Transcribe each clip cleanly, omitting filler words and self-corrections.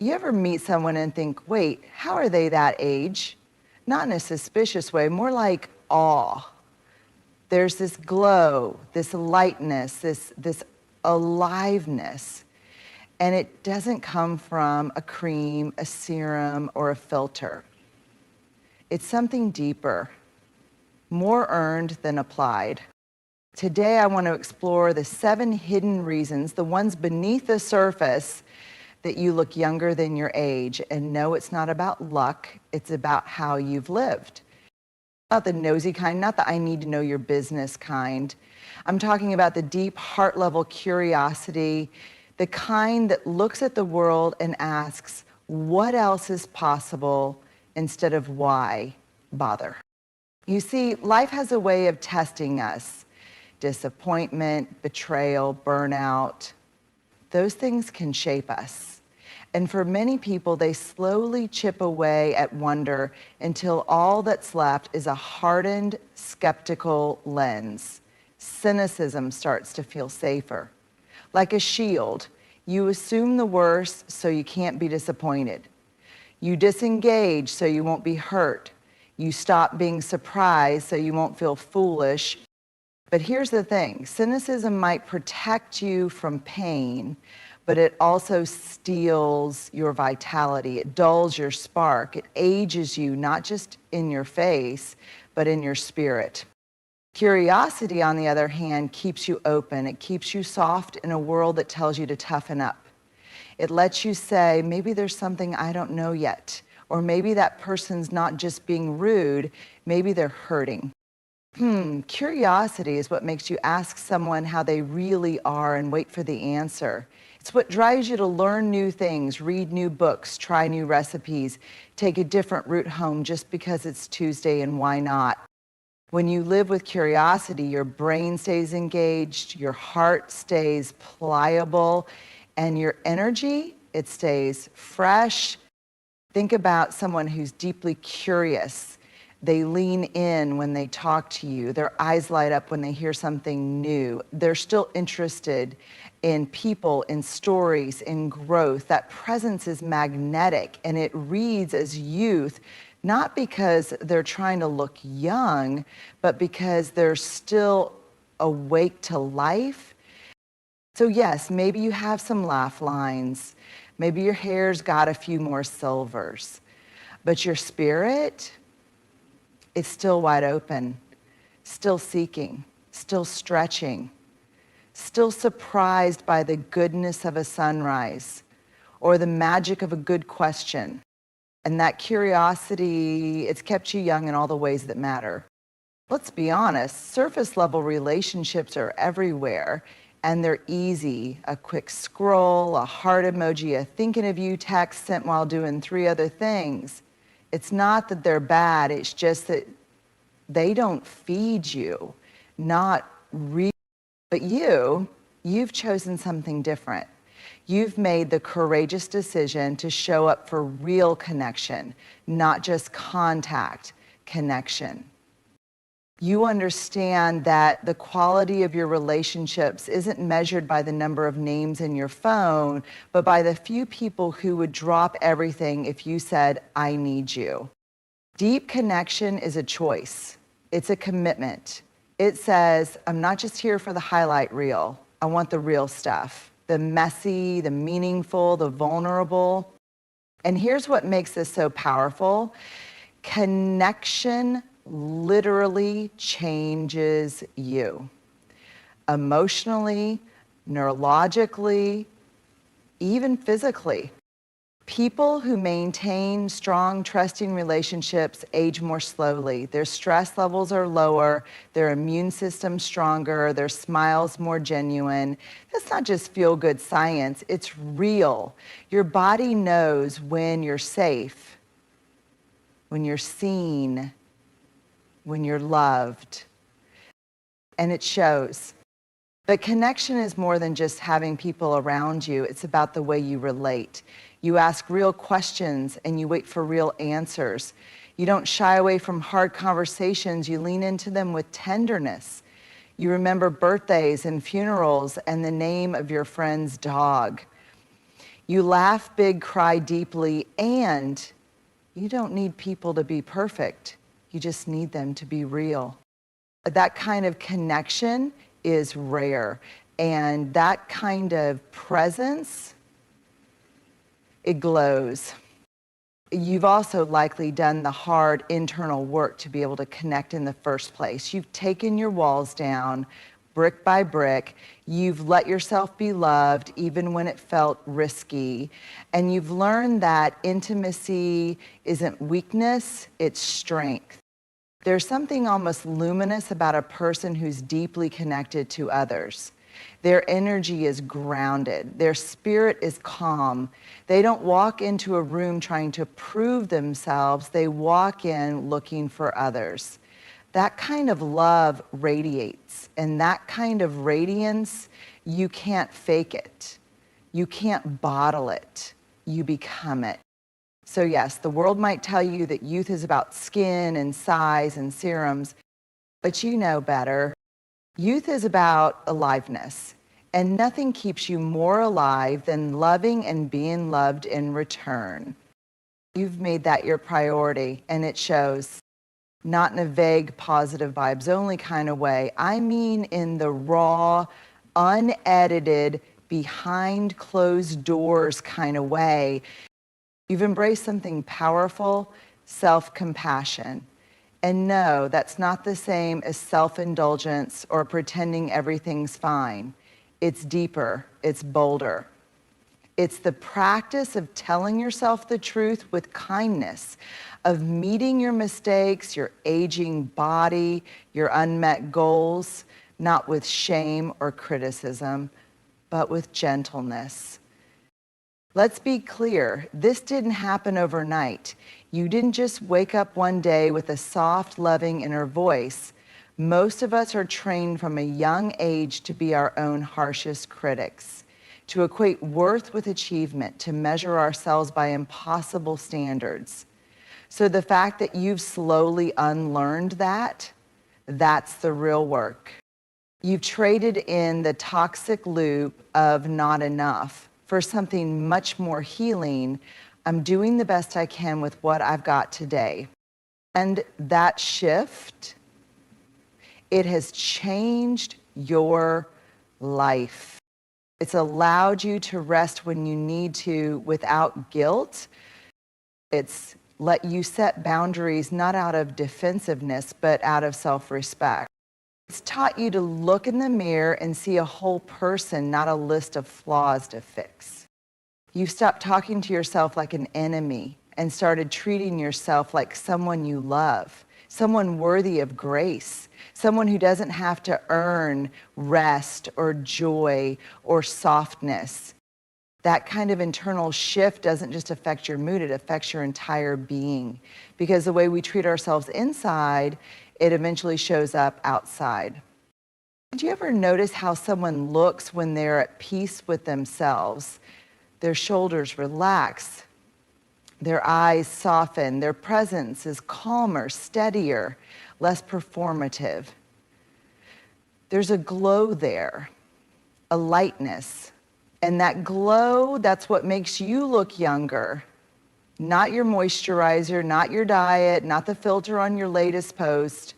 You ever meet someone and think, wait, how are they that age? Not in a suspicious way, more like awe. There's this glow, this lightness, this aliveness. And it doesn't come from a cream, a serum, or a filter. It's something deeper, more earned than applied. Today, I want to explore the 7 hidden reasons, the ones beneath the surface, that you look younger than your age. And no, it's not about luck, it's about how you've lived. Not the nosy kind, not the I need to know your business kind. I'm talking about the deep heart-level curiosity, the kind that looks at the world and asks, what else is possible instead of why bother? You see, life has a way of testing us. Disappointment, betrayal, burnout, those things can shape us. And for many people, they slowly chip away at wonder until all that's left is a hardened, skeptical lens. Cynicism starts to feel safer. Like a shield, you assume the worst so you can't be disappointed. You disengage so you won't be hurt. You stop being surprised so you won't feel foolish. But here's the thing, cynicism might protect you from pain, but it also steals your vitality. It dulls your spark. It ages you, not just in your face, but in your spirit. Curiosity, on the other hand, keeps you open. It keeps you soft in a world that tells you to toughen up. It lets you say, maybe there's something I don't know yet. Or maybe that person's not just being rude, maybe they're hurting. Curiosity is what makes you ask someone how they really are and wait for the answer. It's what drives you to learn new things, read new books, try new recipes, take a different route home just because it's Tuesday and why not? When you live with curiosity, your brain stays engaged, your heart stays pliable, and your energy, it stays fresh. Think about someone who's deeply curious. They lean in when they talk to you. Their eyes light up when they hear something new. They're still interested in people, in stories, in growth. That presence is magnetic, and it reads as youth, not because they're trying to look young, but because they're still awake to life. So yes, maybe you have some laugh lines. Maybe your hair's got a few more silvers, but your spirit, it's still wide open, still seeking, still stretching, still surprised by the goodness of a sunrise or the magic of a good question. And that curiosity, it's kept you young in all the ways that matter. Let's be honest, surface level relationships are everywhere, and they're easy. A quick scroll, a heart emoji, a thinking of you text sent while doing 3 other things. It's not that they're bad, it's just that they don't feed you, not really. But you've chosen something different. You've made the courageous decision to show up for real connection, not just contact, connection. You understand that the quality of your relationships isn't measured by the number of names in your phone, but by the few people who would drop everything if you said, I need you. Deep connection is a choice. It's a commitment. It says, I'm not just here for the highlight reel. I want the real stuff, the messy, the meaningful, the vulnerable. And here's what makes this so powerful. Connection literally changes you. Emotionally, neurologically, even physically. People who maintain strong, trusting relationships age more slowly. Their stress levels are lower, their immune system stronger, their smiles more genuine. That's not just feel-good science, it's real. Your body knows when you're safe, when you're seen, when you're loved, and it shows. But connection is more than just having people around you. It's about the way you relate. You ask real questions and you wait for real answers. You don't shy away from hard conversations. You lean into them with tenderness. You remember birthdays and funerals and the name of your friend's dog. You laugh big, cry deeply, and you don't need people to be perfect. You just need them to be real. That kind of connection is rare, and that kind of presence, it glows. You've also likely done the hard internal work to be able to connect in the first place. You've taken your walls down brick by brick. You've let yourself be loved even when it felt risky. And you've learned that intimacy isn't weakness, it's strength. There's something almost luminous about a person who's deeply connected to others. Their energy is grounded. Their spirit is calm. They don't walk into a room trying to prove themselves. They walk in looking for others. That kind of love radiates, and that kind of radiance, you can't fake it. You can't bottle it. You become it. So yes, the world might tell you that youth is about skin and size and serums, but you know better. Youth is about aliveness, and nothing keeps you more alive than loving and being loved in return. You've made that your priority, and it shows. Not in a vague, positive vibes only kind of way. I mean in the raw, unedited, behind closed doors kind of way. You've embraced something powerful, self-compassion. And no, that's not the same as self-indulgence or pretending everything's fine. It's deeper, it's bolder. It's the practice of telling yourself the truth with kindness, of meeting your mistakes, your aging body, your unmet goals, not with shame or criticism, but with gentleness. Let's be clear, this didn't happen overnight. You didn't just wake up one day with a soft, loving inner voice. Most of us are trained from a young age to be our own harshest critics, to equate worth with achievement, to measure ourselves by impossible standards. So the fact that you've slowly unlearned that, that's the real work. You've traded in the toxic loop of not enough for something much more healing. I'm doing the best I can with what I've got today. And that shift, it has changed your life. It's allowed you to rest when you need to without guilt. It's let you set boundaries not out of defensiveness, but out of self-respect. It's taught you to look in the mirror and see a whole person, not a list of flaws to fix. You've stopped talking to yourself like an enemy and started treating yourself like someone you love, someone worthy of grace, someone who doesn't have to earn rest or joy or softness. That kind of internal shift doesn't just affect your mood, it affects your entire being. Because the way we treat ourselves inside, it eventually shows up outside. Do you ever notice how someone looks when they're at peace with themselves? Their shoulders relax, their eyes soften, their presence is calmer, steadier, less performative. There's a glow there, a lightness. And that glow, that's what makes you look younger. Not your moisturizer, not your diet, not the filter on your latest post.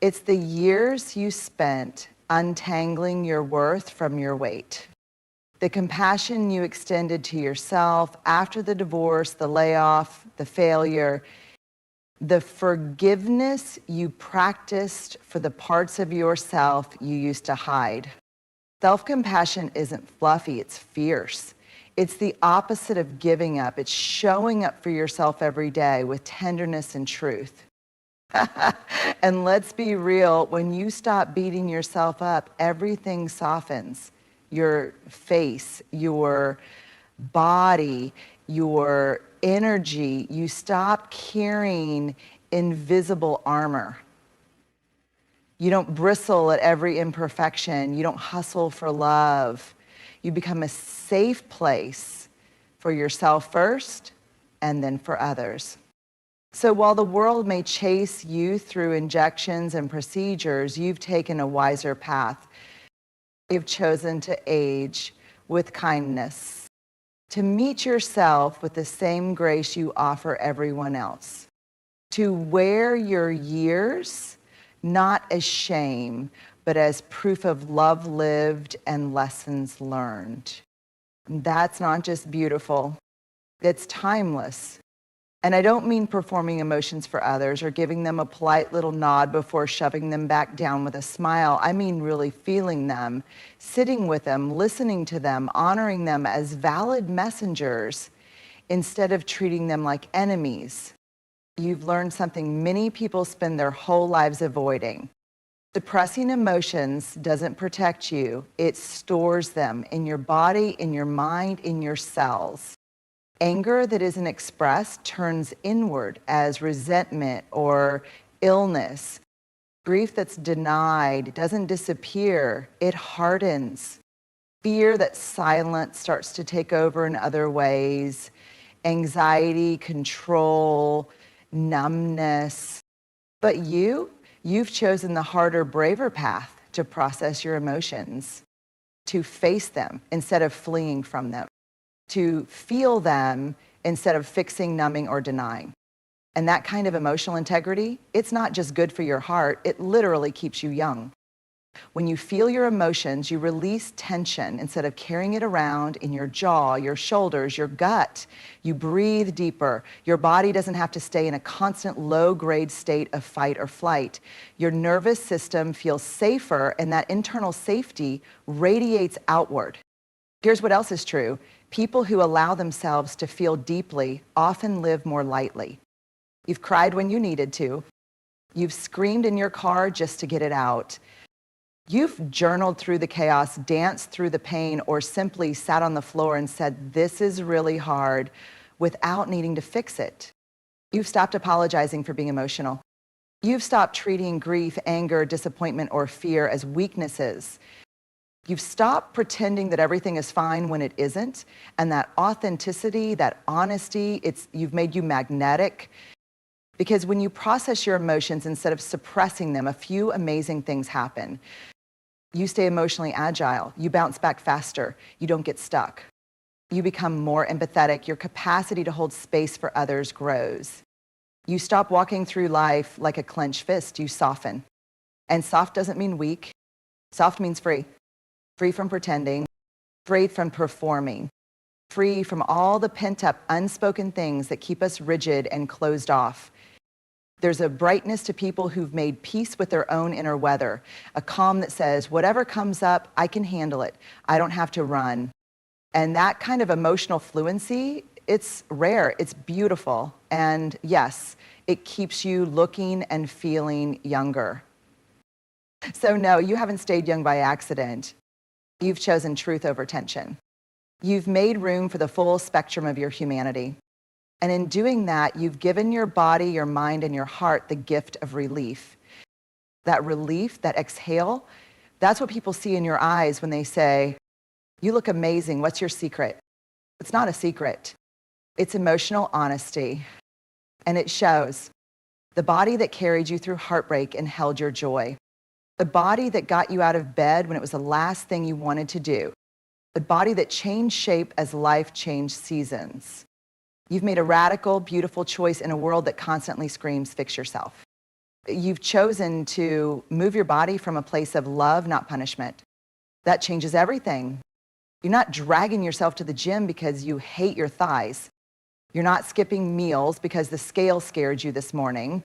It's the years you spent untangling your worth from your weight. The compassion you extended to yourself after the divorce, the layoff, the failure, the forgiveness you practiced for the parts of yourself you used to hide. Self-compassion isn't fluffy, it's fierce. It's the opposite of giving up. It's showing up for yourself every day with tenderness and truth. And let's be real, when you stop beating yourself up, everything softens. Your face, your body, your energy. You stop carrying invisible armor. You don't bristle at every imperfection. You don't hustle for love. You become a safe place for yourself first and then for others. So while the world may chase you through injections and procedures, you've taken a wiser path. You've chosen to age with kindness. to meet yourself with the same grace you offer everyone else, to wear your years not as shame, but as proof of love lived and lessons learned. That's not just beautiful, it's timeless. And I don't mean performing emotions for others or giving them a polite little nod before shoving them back down with a smile. I mean really feeling them, sitting with them, listening to them, honoring them as valid messengers instead of treating them like enemies. You've learned something many people spend their whole lives avoiding. Suppressing emotions doesn't protect you. It stores them in your body, in your mind, in your cells. Anger that isn't expressed turns inward as resentment or illness. Grief that's denied doesn't disappear, it hardens. Fear that's silent starts to take over in other ways. Anxiety, control, numbness. But you've chosen the harder, braver path to process your emotions, to face them instead of fleeing from them, to feel them instead of fixing, numbing, or denying. And that kind of emotional integrity, it's not just good for your heart, it literally keeps you young. When you feel your emotions, you release tension instead of carrying it around in your jaw, your shoulders, your gut. You breathe deeper. Your body doesn't have to stay in a constant low-grade state of fight or flight. Your nervous system feels safer, and that internal safety radiates outward. Here's what else is true. People who allow themselves to feel deeply often live more lightly. You've cried when you needed to. You've screamed in your car just to get it out. You've journaled through the chaos, danced through the pain, or simply sat on the floor and said, "This is really hard," without needing to fix it. You've stopped apologizing for being emotional. You've stopped treating grief, anger, disappointment, or fear as weaknesses. You've stopped pretending that everything is fine when it isn't, and that authenticity, that honesty, you've made you magnetic. Because when you process your emotions instead of suppressing them, a few amazing things happen. You stay emotionally agile. You bounce back faster. You don't get stuck. You become more empathetic. Your capacity to hold space for others grows. You stop walking through life like a clenched fist. You soften. And soft doesn't mean weak. Soft means free. Free from pretending. Free from performing. Free from all the pent-up, unspoken things that keep us rigid and closed off. There's a brightness to people who've made peace with their own inner weather, a calm that says, whatever comes up, I can handle it. I don't have to run. And that kind of emotional fluency, it's rare, it's beautiful. And yes, it keeps you looking and feeling younger. So no, you haven't stayed young by accident. You've chosen truth over tension. You've made room for the full spectrum of your humanity. And in doing that, you've given your body, your mind, and your heart the gift of relief. That relief, that exhale, that's what people see in your eyes when they say, "You look amazing, what's your secret?" It's not a secret. It's emotional honesty. And it shows. The body that carried you through heartbreak and held your joy. The body that got you out of bed when it was the last thing you wanted to do. The body that changed shape as life changed seasons. You've made a radical, beautiful choice in a world that constantly screams, "Fix yourself." You've chosen to move your body from a place of love, not punishment. That changes everything. You're not dragging yourself to the gym because you hate your thighs. You're not skipping meals because the scale scared you this morning.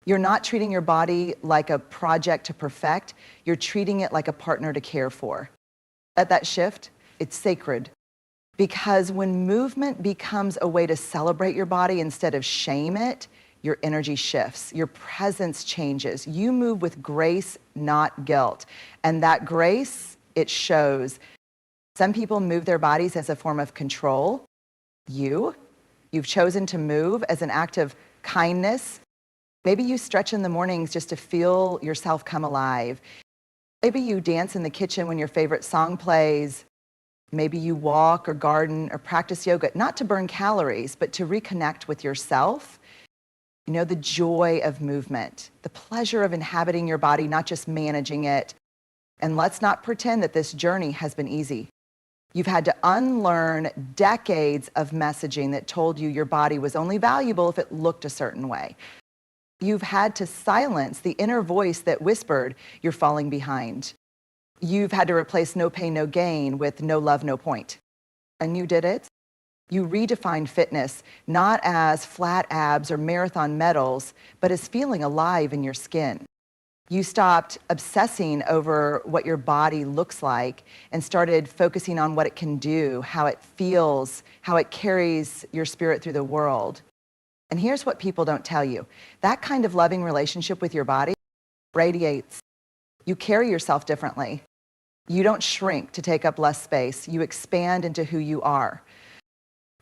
You're not treating your body like a project to perfect. You're treating it like a partner to care for. At that shift, it's sacred. Because when movement becomes a way to celebrate your body instead of shame it, your energy shifts, your presence changes. You move with grace, not guilt. And that grace, it shows. Some people move their bodies as a form of control. You've chosen to move as an act of kindness. Maybe you stretch in the mornings just to feel yourself come alive. Maybe you dance in the kitchen when your favorite song plays. Maybe you walk or garden or practice yoga, not to burn calories, but to reconnect with yourself. You know, the joy of movement, the pleasure of inhabiting your body, not just managing it. And let's not pretend that this journey has been easy. You've had to unlearn decades of messaging that told you your body was only valuable if it looked a certain way. You've had to silence the inner voice that whispered you're falling behind. You've had to replace no pain, no gain with no love, no point. And you did it. You redefined fitness not as flat abs or marathon medals, but as feeling alive in your skin. You stopped obsessing over what your body looks like and started focusing on what it can do, how it feels, how it carries your spirit through the world. And here's what people don't tell you. That kind of loving relationship with your body radiates. You carry yourself differently. You don't shrink to take up less space. You expand into who you are.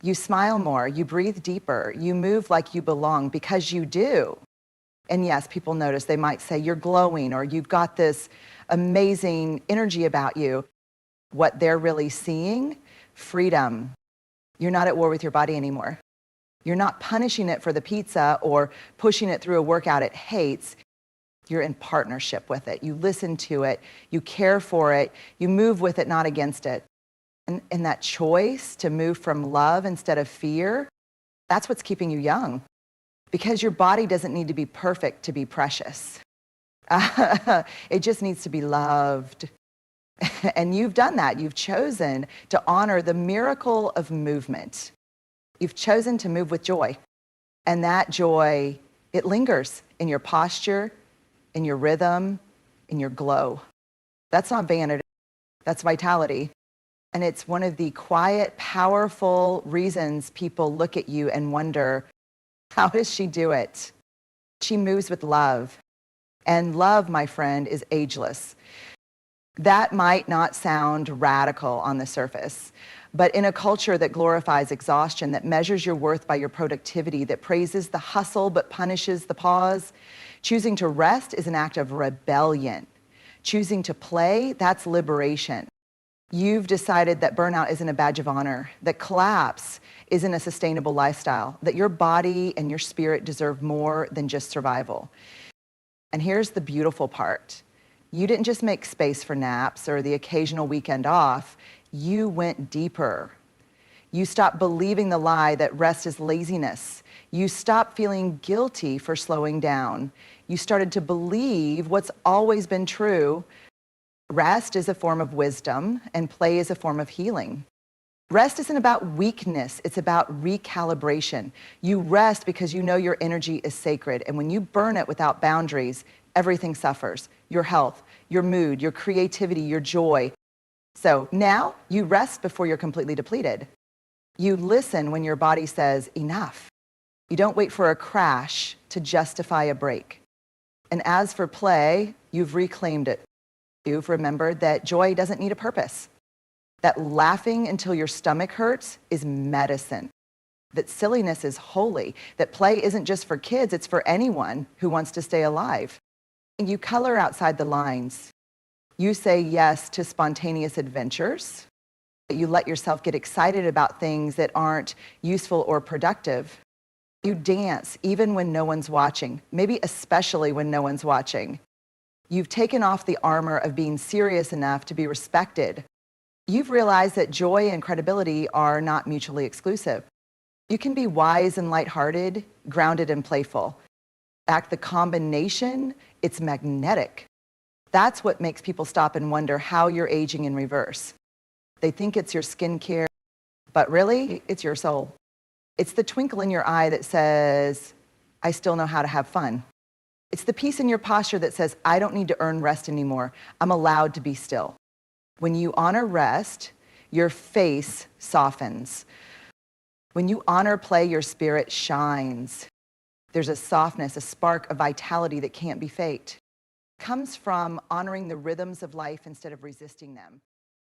You smile more. You breathe deeper. You move like you belong because you do. And yes, people notice. They might say you're glowing or you've got this amazing energy about you. What they're really seeing, freedom. You're not at war with your body anymore. You're not punishing it for the pizza or pushing it through a workout it hates. You're in partnership with it. You listen to it. You care for it. You move with it, not against it. And that choice to move from love instead of fear, that's what's keeping you young. Because your body doesn't need to be perfect to be precious. It just needs to be loved. And you've done that. You've chosen to honor the miracle of movement. You've chosen to move with joy. And that joy, it lingers in your posture, in your rhythm, in your glow. That's not vanity. That's vitality. And it's one of the quiet, powerful reasons people look at you and wonder, how does she do it? She moves with love. And love, my friend, is ageless. That might not sound radical on the surface, but in a culture that glorifies exhaustion, that measures your worth by your productivity, that praises the hustle but punishes the pause, choosing to rest is an act of rebellion. Choosing to play, that's liberation. You've decided that burnout isn't a badge of honor, that collapse isn't a sustainable lifestyle, that your body and your spirit deserve more than just survival. And here's the beautiful part. You didn't just make space for naps or the occasional weekend off. You went deeper. You stopped believing the lie that rest is laziness. You stopped feeling guilty for slowing down. You started to believe what's always been true. Rest is a form of wisdom, and play is a form of healing. Rest isn't about weakness, it's about recalibration. You rest because you know your energy is sacred, and when you burn it without boundaries, everything suffers. Your health, your mood, your creativity, your joy. So now you rest before you're completely depleted. You listen when your body says enough. You don't wait for a crash to justify a break. And as for play, you've reclaimed it. You've remembered that joy doesn't need a purpose. That laughing until your stomach hurts is medicine. That silliness is holy. That play isn't just for kids, it's for anyone who wants to stay alive. And you color outside the lines. You say yes to spontaneous adventures. You let yourself get excited about things that aren't useful or productive. You dance even when no one's watching, maybe especially when no one's watching. You've taken off the armor of being serious enough to be respected. You've realized that joy and credibility are not mutually exclusive. You can be wise and lighthearted, grounded and playful. In fact, the combination, it's magnetic. That's what makes people stop and wonder how you're aging in reverse. They think it's your skincare, but really, it's your soul. It's the twinkle in your eye that says, I still know how to have fun. It's the peace in your posture that says, I don't need to earn rest anymore. I'm allowed to be still. When you honor rest, your face softens. When you honor play, your spirit shines. There's a softness, a spark of vitality that can't be faked. It comes from honoring the rhythms of life instead of resisting them.